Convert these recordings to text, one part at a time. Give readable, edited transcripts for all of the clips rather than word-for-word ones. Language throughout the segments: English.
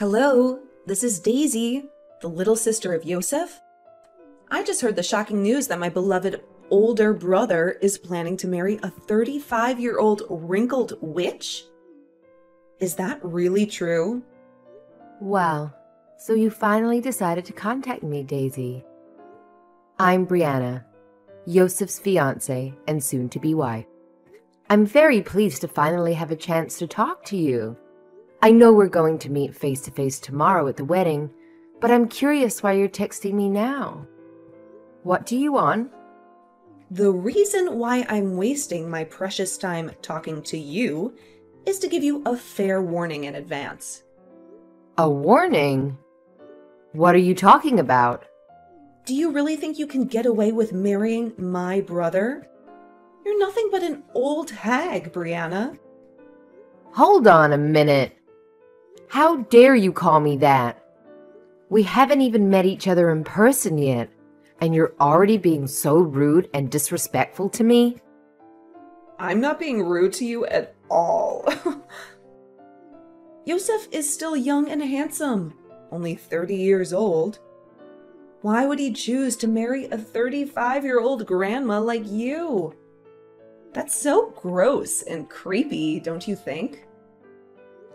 Hello, this is Daisy, the little sister of Yosef. I just heard the shocking news that my beloved older brother is planning to marry a 35-year-old wrinkled witch. Is that really true? Wow, so you finally decided to contact me, Daisy. I'm Brianna, Yosef's fiancé and soon-to-be wife. I'm very pleased to finally have a chance to talk to you. I know we're going to meet face-to-face tomorrow at the wedding, but I'm curious why you're texting me now. What do you want? The reason why I'm wasting my precious time talking to you is to give you a fair warning in advance. A warning? What are you talking about? Do you really think you can get away with marrying my brother? You're nothing but an old hag, Brianna. Hold on a minute. How dare you call me that? We haven't even met each other in person yet, and you're already being so rude and disrespectful to me? I'm not being rude to you at all. Yosef is still young and handsome, only 30 years old. Why would he choose to marry a 35-year-old grandma like you? That's so gross and creepy, don't you think?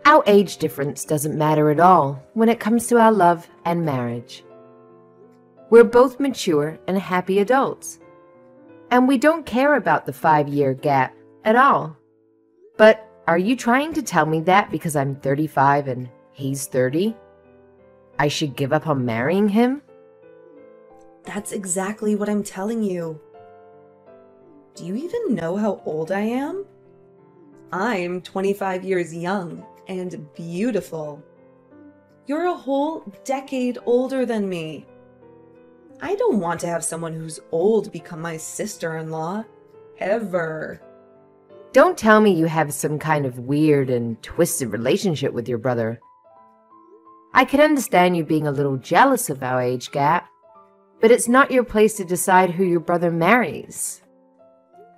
Our age difference doesn't matter at all when it comes to our love and marriage. We're both mature and happy adults, and we don't care about the 5-year gap at all. But are you trying to tell me that because I'm 35 and he's 30, I should give up on marrying him? That's exactly what I'm telling you. Do you even know how old I am? I'm 25 years young and beautiful. You're a whole decade older than me. I don't want to have someone who's old become my sister-in-law. Ever. Don't tell me you have some kind of weird and twisted relationship with your brother. I can understand you being a little jealous of our age gap, but it's not your place to decide who your brother marries.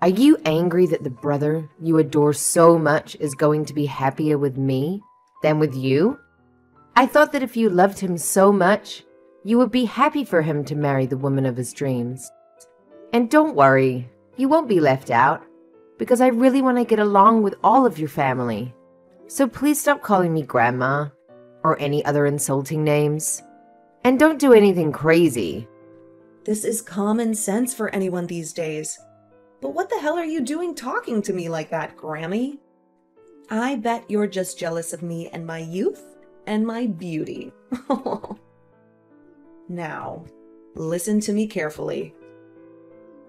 Are you angry that the brother you adore so much is going to be happier with me than with you? I thought that if you loved him so much, you would be happy for him to marry the woman of his dreams. And don't worry, you won't be left out, because I really want to get along with all of your family. So please stop calling me Grandma or any other insulting names. And don't do anything crazy. This is common sense for anyone these days. But what the hell are you doing talking to me like that, Grammy? I bet you're just jealous of me and my youth and my beauty. Now, listen to me carefully.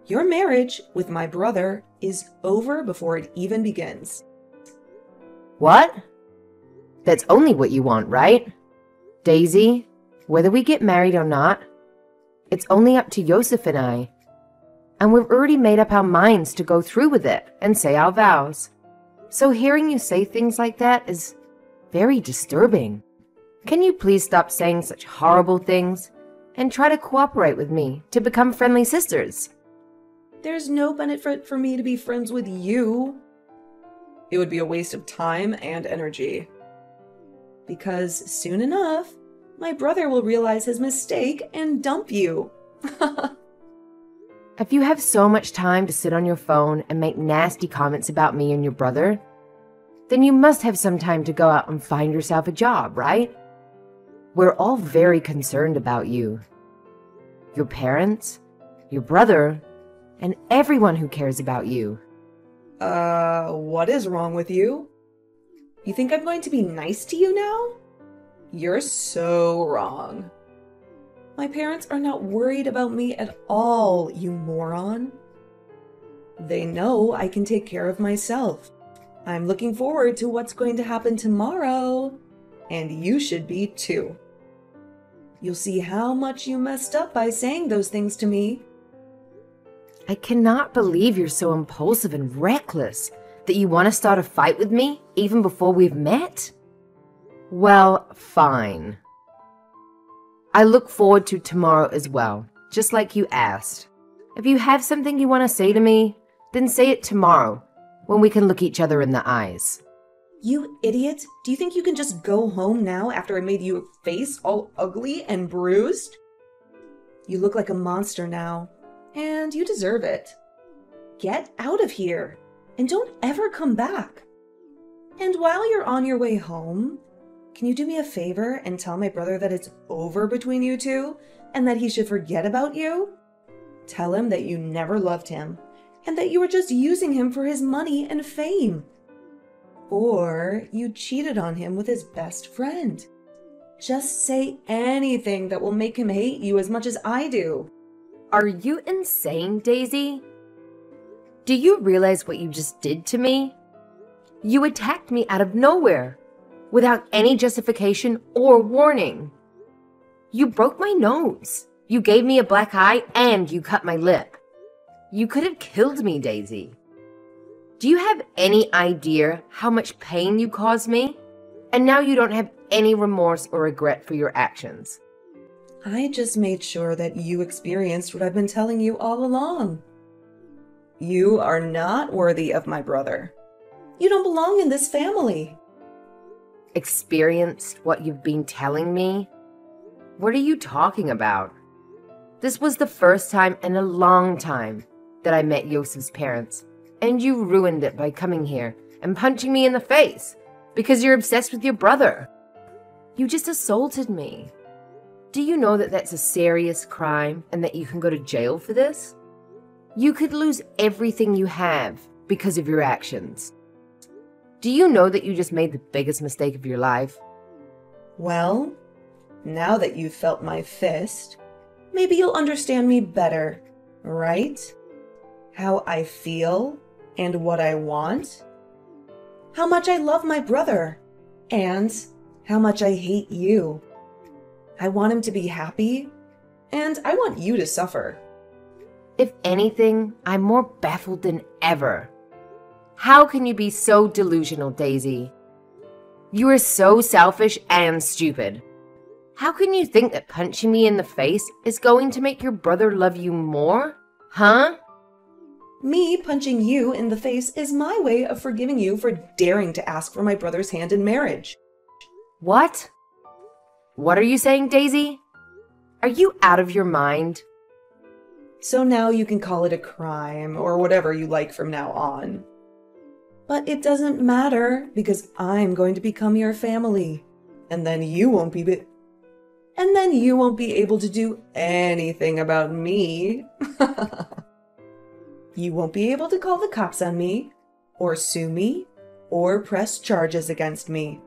Your marriage with my brother is over before it even begins. What? That's only what you want, right? Daisy, whether we get married or not, it's only up to Yosef and I. And we've already made up our minds to go through with it and say our vows. So hearing you say things like that is very disturbing. Can you please stop saying such horrible things and try to cooperate with me to become friendly sisters? There's no benefit for me to be friends with you. It would be a waste of time and energy. Because soon enough, my brother will realize his mistake and dump you. If you have so much time to sit on your phone and make nasty comments about me and your brother, then you must have some time to go out and find yourself a job, right? We're all very concerned about you. Your parents, your brother, and everyone who cares about you. What is wrong with you? You think I'm going to be nice to you now? You're so wrong. My parents are not worried about me at all, you moron. They know I can take care of myself. I'm looking forward to what's going to happen tomorrow. And you should be too. You'll see how much you messed up by saying those things to me. I cannot believe you're so impulsive and reckless that you want to start a fight with me even before we've met. Well, fine. I look forward to tomorrow as well, just like you asked. If you have something you want to say to me, then say it tomorrow, when we can look each other in the eyes. You idiot! Do you think you can just go home now after I made your face all ugly and bruised? You look like a monster now, and you deserve it. Get out of here, and don't ever come back. And while you're on your way home, can you do me a favor and tell my brother that it's over between you two, and that he should forget about you? Tell him that you never loved him, and that you were just using him for his money and fame. Or you cheated on him with his best friend. Just say anything that will make him hate you as much as I do. Are you insane, Daisy? Do you realize what you just did to me? You attacked me out of nowhere, without any justification or warning. You broke my nose. You gave me a black eye and you cut my lip. You could have killed me, Daisy. Do you have any idea how much pain you caused me? And now you don't have any remorse or regret for your actions. I just made sure that you experienced what I've been telling you all along. You are not worthy of my brother. You don't belong in this family. Experienced what you've been telling me? What are you talking about? This was the first time in a long time that I met Yosef's parents, and you ruined it by coming here and punching me in the face because you're obsessed with your brother. You just assaulted me. Do you know that that's a serious crime and that you can go to jail for this? You could lose everything you have because of your actions. Do you know that you just made the biggest mistake of your life? Well, now that you've felt my fist, maybe you'll understand me better, right? How I feel and what I want. How much I love my brother and how much I hate you. I want him to be happy and I want you to suffer. If anything, I'm more baffled than ever. How can you be so delusional, Daisy? You are so selfish and stupid. How can you think that punching me in the face is going to make your brother love you more? Huh? Me punching you in the face is my way of forgiving you for daring to ask for my brother's hand in marriage. What? What are you saying, Daisy? Are you out of your mind? So now you can call it a crime or whatever you like from now on. But it doesn't matter because I'm going to become your family. And then you won't be able to do anything about me. You won't be able to call the cops on me, or sue me, or press charges against me.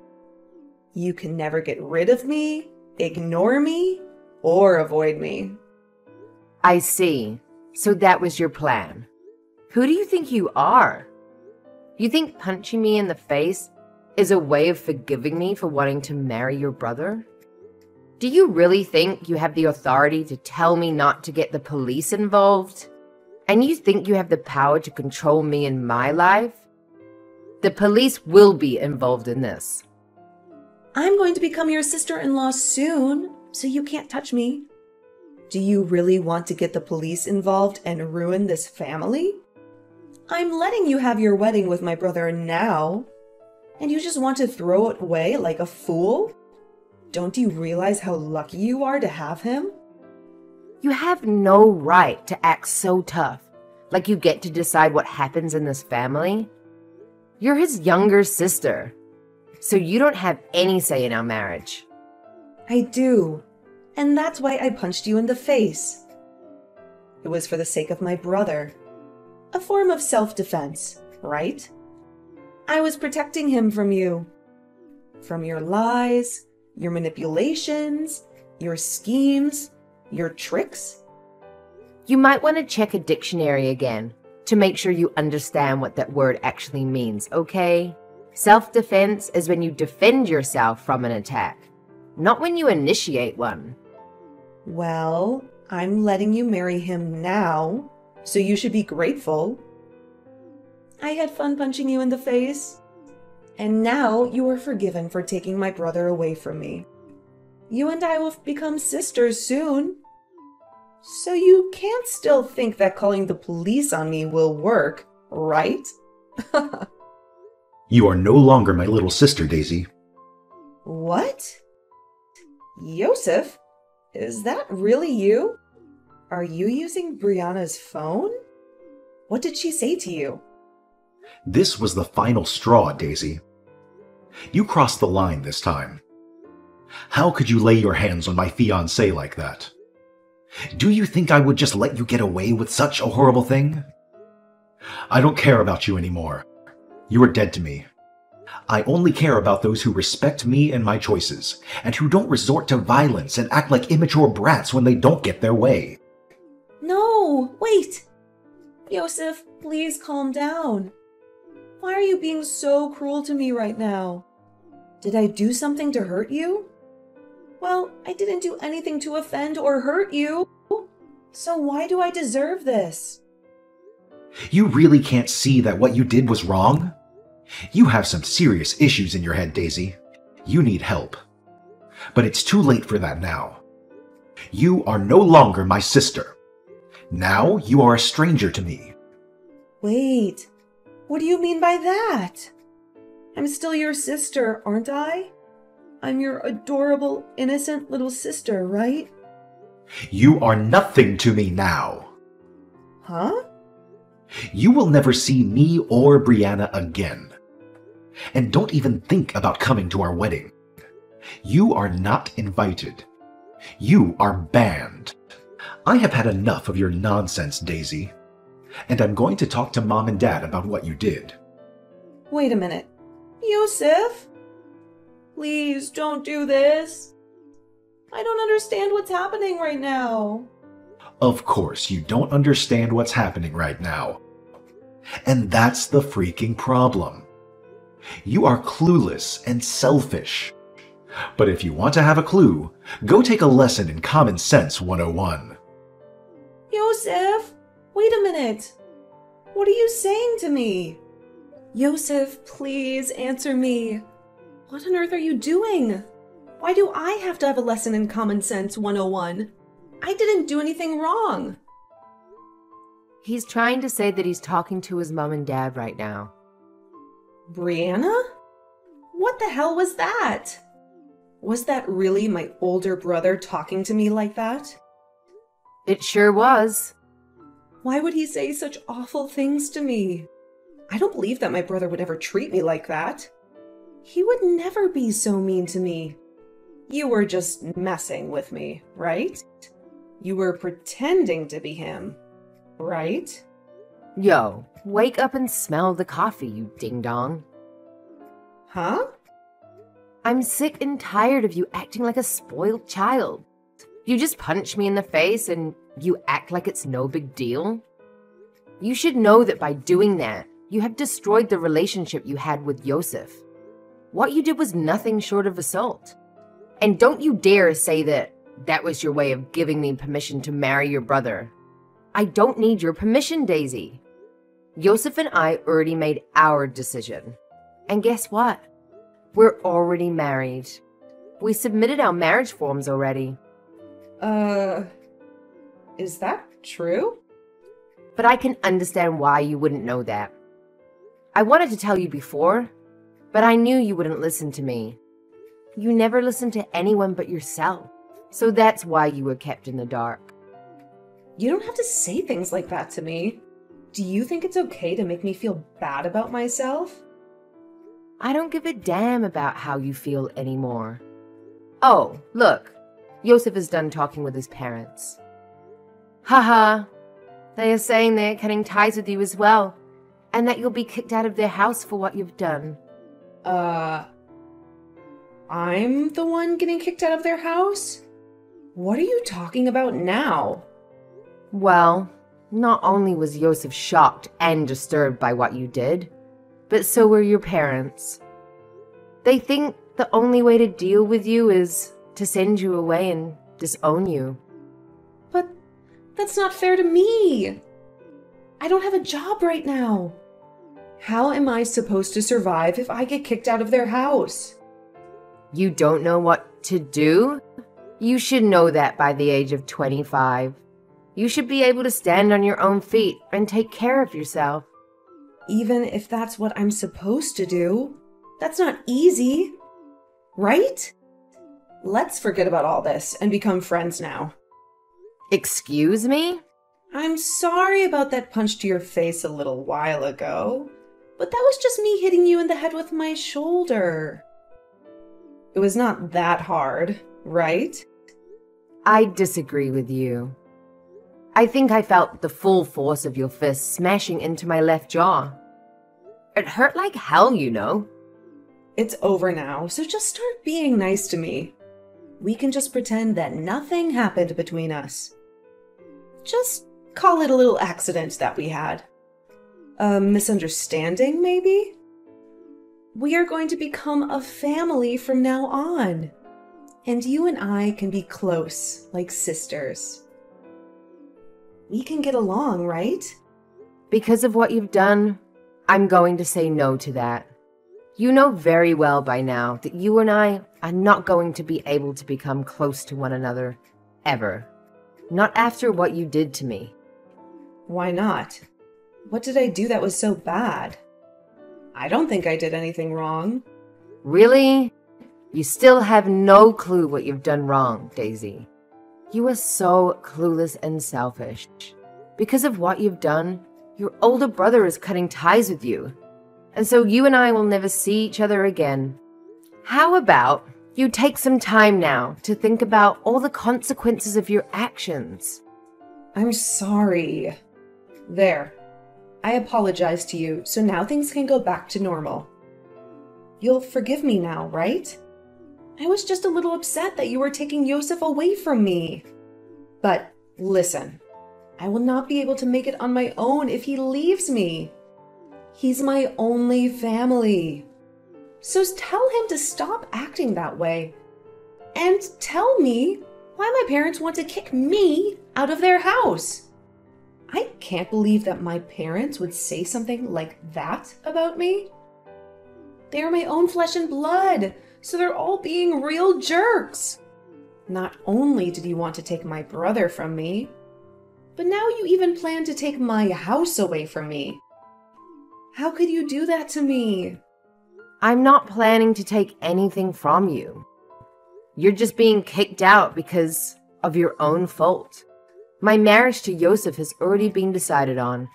You can never get rid of me, ignore me, or avoid me. I see. So that was your plan. Who do you think you are? You think punching me in the face is a way of forgiving me for wanting to marry your brother? Do you really think you have the authority to tell me not to get the police involved? And you think you have the power to control me in my life? The police will be involved in this. I'm going to become your sister-in-law soon, so you can't touch me. Do you really want to get the police involved and ruin this family? I'm letting you have your wedding with my brother now, and you just want to throw it away like a fool? Don't you realize how lucky you are to have him? You have no right to act so tough, like you get to decide what happens in this family. You're his younger sister, so you don't have any say in our marriage. I do, and that's why I punched you in the face. It was for the sake of my brother. A form of self-defense, right? I was protecting him from you. From your lies, your manipulations, your schemes, your tricks. You might want to check a dictionary again to make sure you understand what that word actually means, okay? Self-defense is when you defend yourself from an attack, not when you initiate one. Well, I'm letting you marry him now, so you should be grateful. I had fun punching you in the face, and now you are forgiven for taking my brother away from me. You and I will become sisters soon. So you can't still think that calling the police on me will work, right? You are no longer my little sister, Daisy. What? Yosef? Is that really you? Are you using Brianna's phone? What did she say to you? This was the final straw, Daisy. You crossed the line this time. How could you lay your hands on my fiancée like that? Do you think I would just let you get away with such a horrible thing? I don't care about you anymore. You are dead to me. I only care about those who respect me and my choices, and who don't resort to violence and act like immature brats when they don't get their way. No, wait! Yosef, please calm down. Why are you being so cruel to me right now? Did I do something to hurt you? Well, I didn't do anything to offend or hurt you. So why do I deserve this? You really can't see that what you did was wrong? You have some serious issues in your head, Daisy. You need help. But it's too late for that now. You are no longer my sister. Now you are a stranger to me. Wait, what do you mean by that? I'm still your sister, aren't I? I'm your adorable, innocent little sister, right? You are nothing to me now. Huh? You will never see me or Brianna again. And don't even think about coming to our wedding. You are not invited. You are banned. I have had enough of your nonsense, Daisy. And I'm going to talk to Mom and Dad about what you did. Wait a minute. Yosef? Please don't do this. I don't understand what's happening right now. Of course, you don't understand what's happening right now. And that's the freaking problem. You are clueless and selfish. But if you want to have a clue, go take a lesson in Common Sense 101. Yosef, wait a minute. What are you saying to me? Yosef, please answer me. What on earth are you doing? Why do I have to have a lesson in Common Sense 101? I didn't do anything wrong. He's trying to say that he's talking to his mom and dad right now. Brianna? What the hell was that? Was that really my older brother talking to me like that? It sure was. Why would he say such awful things to me? I don't believe that my brother would ever treat me like that. He would never be so mean to me. You were just messing with me, right? You were pretending to be him, right? Yo, wake up and smell the coffee, you ding-dong. Huh? I'm sick and tired of you acting like a spoiled child. You just punch me in the face and you act like it's no big deal. You should know that by doing that, you have destroyed the relationship you had with Yosef. What you did was nothing short of assault. And don't you dare say that that was your way of giving me permission to marry your brother. I don't need your permission, Daisy. Yosef and I already made our decision. And guess what? We're already married. We submitted our marriage forms already. Is that true? But I can understand why you wouldn't know that. I wanted to tell you before, but I knew you wouldn't listen to me. You never listen to anyone but yourself. So that's why you were kept in the dark. You don't have to say things like that to me. Do you think it's okay to make me feel bad about myself? I don't give a damn about how you feel anymore. Oh, look. Yosef is done talking with his parents. Haha. They are saying they're cutting ties with you as well, and that you'll be kicked out of their house for what you've done. I'm the one getting kicked out of their house? What are you talking about now? Well, not only was Yosef shocked and disturbed by what you did, but so were your parents. They think the only way to deal with you is to send you away and disown you. But that's not fair to me. I don't have a job right now. How am I supposed to survive if I get kicked out of their house? You don't know what to do? You should know that by the age of 25. You should be able to stand on your own feet and take care of yourself. Even if that's what I'm supposed to do, that's not easy, right? Let's forget about all this and become friends now. Excuse me? I'm sorry about that punch to your face a little while ago, but that was just me hitting you in the head with my shoulder. It was not that hard, right? I disagree with you. I think I felt the full force of your fist smashing into my left jaw. It hurt like hell, you know. It's over now, so just start being nice to me. We can just pretend that nothing happened between us. Just call it a little accident that we had. A misunderstanding, maybe? We are going to become a family from now on. And you and I can be close, like sisters. We can get along, right? Because of what you've done, I'm going to say no to that. You know very well by now that you and I are not going to be able to become close to one another, ever. Not after what you did to me. Why not? What did I do that was so bad? I don't think I did anything wrong. Really? You still have no clue what you've done wrong, Daisy. You are so clueless and selfish. Because of what you've done, your older brother is cutting ties with you. And so you and I will never see each other again. How about you take some time now to think about all the consequences of your actions? I'm sorry. There. I apologize to you, so now things can go back to normal. You'll forgive me now, right? I was just a little upset that you were taking Yosef away from me. But listen, I will not be able to make it on my own if he leaves me. He's my only family. So tell him to stop acting that way. And tell me why my parents want to kick me out of their house. I can't believe that my parents would say something like that about me. They are my own flesh and blood, so they're all being real jerks. Not only did you want to take my brother from me, but now you even plan to take my house away from me. How could you do that to me? I'm not planning to take anything from you. You're just being kicked out because of your own fault. My marriage to Yosef has already been decided on.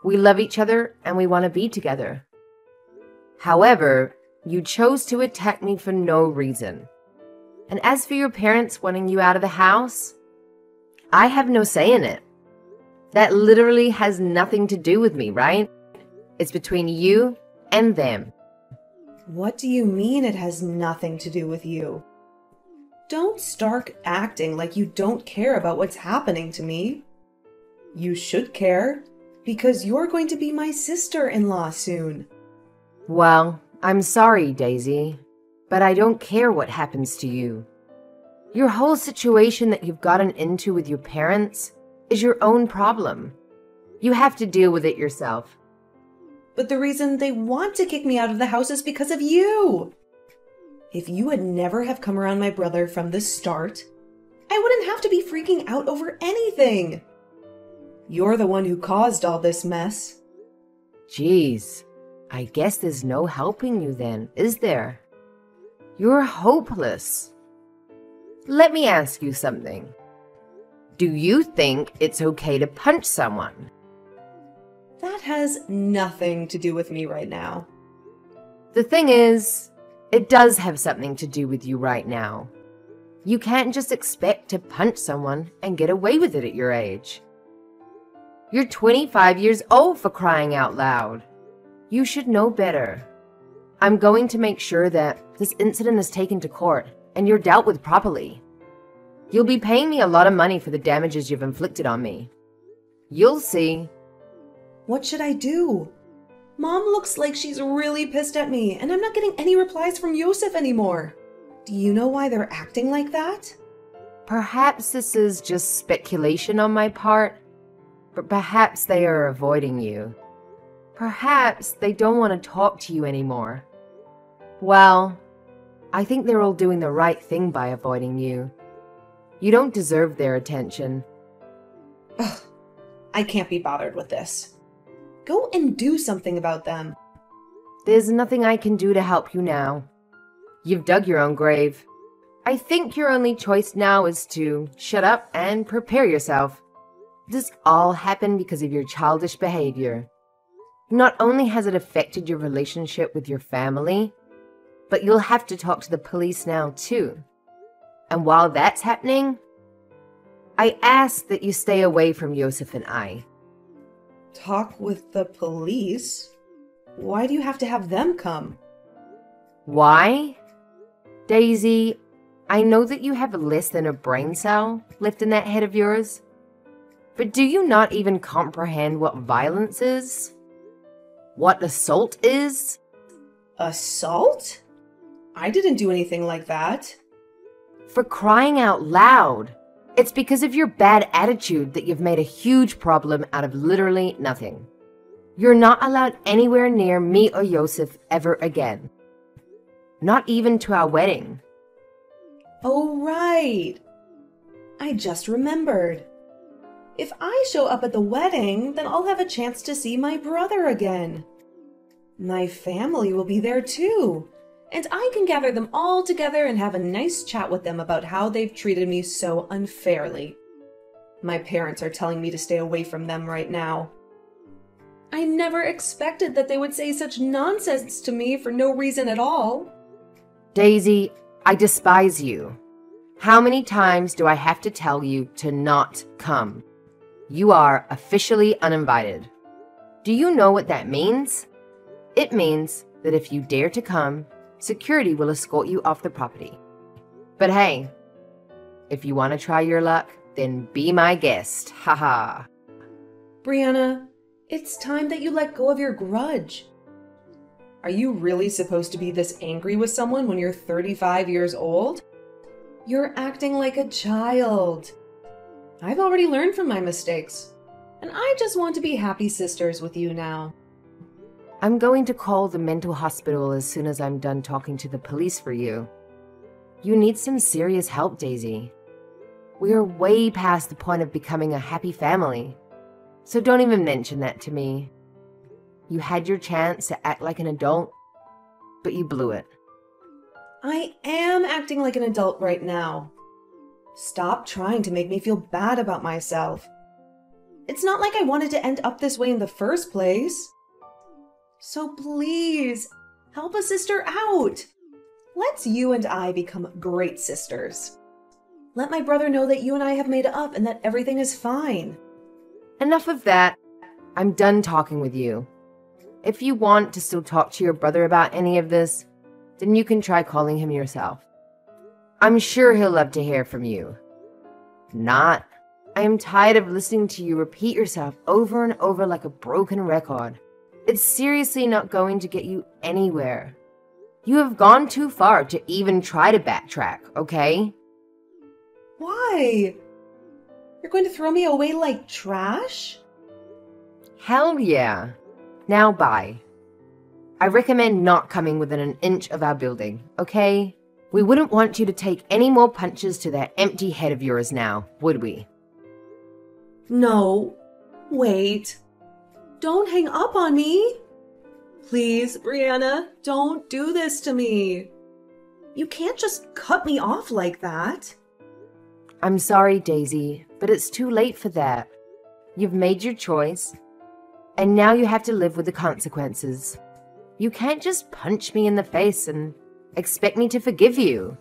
We love each other and we want to be together. However, you chose to attack me for no reason. And as for your parents wanting you out of the house, I have no say in it. That literally has nothing to do with me, right? It's between you and them. What do you mean it has nothing to do with you? Don't start acting like you don't care about what's happening to me. You should care, because you're going to be my sister-in-law soon. Well, I'm sorry, Daisy, but I don't care what happens to you. Your whole situation that you've gotten into with your parents is your own problem. You have to deal with it yourself. But the reason they want to kick me out of the house is because of you. If you had never have come around my brother from the start, I wouldn't have to be freaking out over anything. You're the one who caused all this mess. Jeez, I guess there's no helping you then, is there? You're hopeless. Let me ask you something. Do you think it's okay to punch someone? That has nothing to do with me right now. The thing is, it does have something to do with you right now. You can't just expect to punch someone and get away with it at your age. You're 25 years old, for crying out loud. You should know better. I'm going to make sure that this incident is taken to court and you're dealt with properly. You'll be paying me a lot of money for the damages you've inflicted on me. You'll see. What should I do? Mom looks like she's really pissed at me, and I'm not getting any replies from Yosef anymore. Do you know why they're acting like that? Perhaps this is just speculation on my part, but perhaps they are avoiding you. Perhaps they don't want to talk to you anymore. Well, I think they're all doing the right thing by avoiding you. You don't deserve their attention. Ugh, I can't be bothered with this. Go and do something about them. There's nothing I can do to help you now. You've dug your own grave. I think your only choice now is to shut up and prepare yourself. This all happened because of your childish behavior. Not only has it affected your relationship with your family, but you'll have to talk to the police now too. And while that's happening, I ask that you stay away from Yosef and I. Talk with the police? Why do you have to have them come? Why? Daisy, I know that you have less than a brain cell left in that head of yours, but do you not even comprehend what violence is? What assault is? Assault? I didn't do anything like that. For crying out loud, it's because of your bad attitude that you've made a huge problem out of literally nothing. You're not allowed anywhere near me or Yosef ever again. Not even to our wedding. Oh, right. I just remembered. If I show up at the wedding, then I'll have a chance to see my brother again. My family will be there too, and I can gather them all together and have a nice chat with them about how they've treated me so unfairly. My parents are telling me to stay away from them right now. I never expected that they would say such nonsense to me for no reason at all. Daisy, I despise you. How many times do I have to tell you to not come? You are officially uninvited. Do you know what that means? It means that if you dare to come, security will escort you off the property. But hey, if you want to try your luck, then be my guest. Haha. Brianna, it's time that you let go of your grudge. Are you really supposed to be this angry with someone when you're 35 years old? You're acting like a child. I've already learned from my mistakes, and I just want to be happy sisters with you now. I'm going to call the mental hospital as soon as I'm done talking to the police for you. You need some serious help, Daisy. We are way past the point of becoming a happy family, so don't even mention that to me. You had your chance to act like an adult, but you blew it. I am acting like an adult right now. Stop trying to make me feel bad about myself. It's not like I wanted to end up this way in the first place. So please, help a sister out. Let's you and I become great sisters. Let my brother know that you and I have made up and that everything is fine. Enough of that. I'm done talking with you. If you want to still talk to your brother about any of this, then you can try calling him yourself. I'm sure he'll love to hear from you. Not. I am tired of listening to you repeat yourself over and over like a broken record. It's seriously not going to get you anywhere. You have gone too far to even try to backtrack, okay? Why? You're going to throw me away like trash? Hell yeah. Now bye. I recommend not coming within an inch of our building, okay? We wouldn't want you to take any more punches to that empty head of yours now, would we? No. Wait. Don't hang up on me. Please, Brianna, don't do this to me. You can't just cut me off like that. I'm sorry, Daisy, but it's too late for that. You've made your choice, and now you have to live with the consequences. You can't just punch me in the face and expect me to forgive you.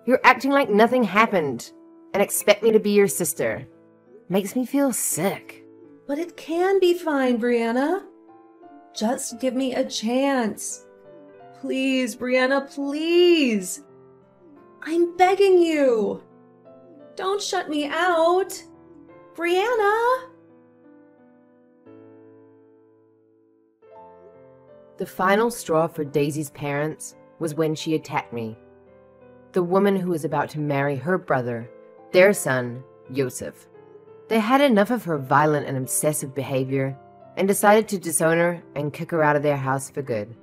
You're acting like nothing happened and expect me to be your sister. Makes me feel sick. But it can be fine, Brianna. Just give me a chance. Please, Brianna, please. I'm begging you. Don't shut me out. Brianna! The final straw for Daisy's parents was when she attacked me. The woman who was about to marry her brother, their son, Yosef. They had enough of her violent and obsessive behavior and decided to disown her and kick her out of their house for good.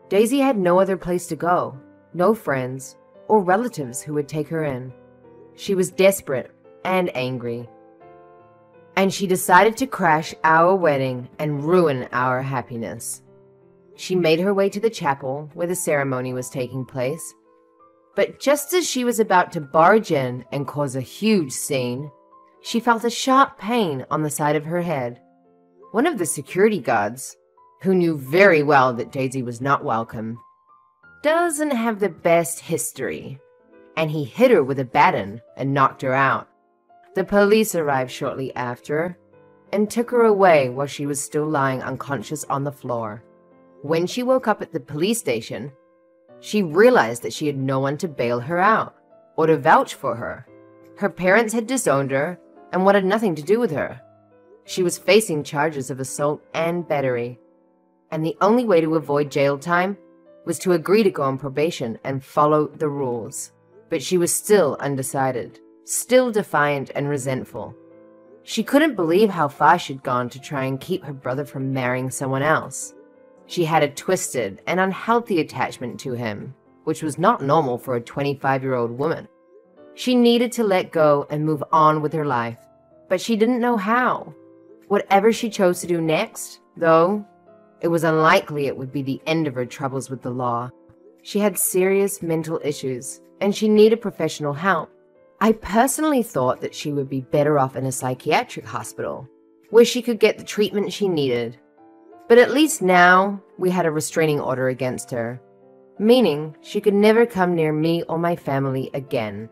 Daisy had no other place to go, no friends or relatives who would take her in. She was desperate and angry. and she decided to crash our wedding and ruin our happiness. She made her way to the chapel where the ceremony was taking place, but just as she was about to barge in and cause a huge scene, she felt a sharp pain on the side of her head. One of the security guards, who knew very well that Daisy was not welcome, doesn't have the best history, and he hit her with a baton and knocked her out. The police arrived shortly after and took her away while she was still lying unconscious on the floor. When she woke up at the police station, she realized that she had no one to bail her out or to vouch for her. Her parents had disowned her and wanted nothing to do with her. She was facing charges of assault and battery, and the only way to avoid jail time was to agree to go on probation and follow the rules. But she was still undecided, still defiant and resentful. She couldn't believe how far she'd gone to try and keep her brother from marrying someone else. She had a twisted and unhealthy attachment to him, which was not normal for a 25-year-old woman. She needed to let go and move on with her life, but she didn't know how. Whatever she chose to do next, though, it was unlikely it would be the end of her troubles with the law. She had serious mental issues, and she needed professional help. I personally thought that she would be better off in a psychiatric hospital, where she could get the treatment she needed. But at least now, we had a restraining order against her, meaning she could never come near me or my family again.